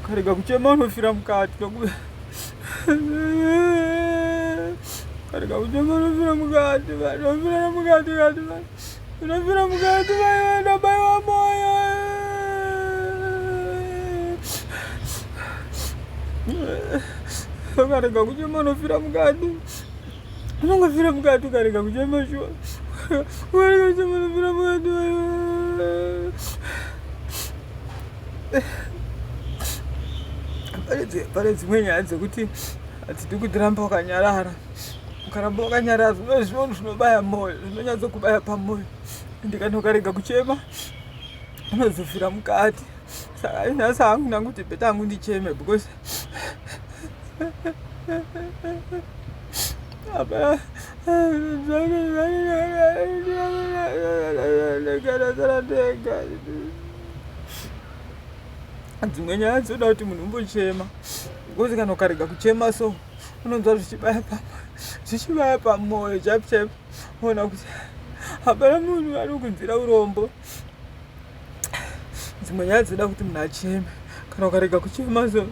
ukarega kuchema unofira mukati ukarega kuchema unofira mukati ndabaiwa moyo. Ukarega kuchema unofira mukati unongofira mukati ukarega kuchema shuwa ukarega kuchema unofira mukati. Pane dzimwe nyaya dzekuti hadzidi kutiramba wakanyarara. Ukaramba wakanyarara zvinhu zvinobaya moyo, zvinonyatso kubaya pamoyo. Ndikati ukarega kuchema unozofira mukati. Saka nhasi hangu nanguti bheta hangu ndicheme because dzimwe nyaya dzoda kuti munhu umbochema because kana ukarega kuchema so unonzwa zvichibaya pamoyo chaipo ona kuti hapana munhu ari kunzira urombo. Dzimwe nyaya dzoda kuti munhu acheme. Kana ukarega kuchema so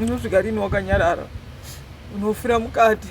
unosvika rini wakanyarara unofira mukati.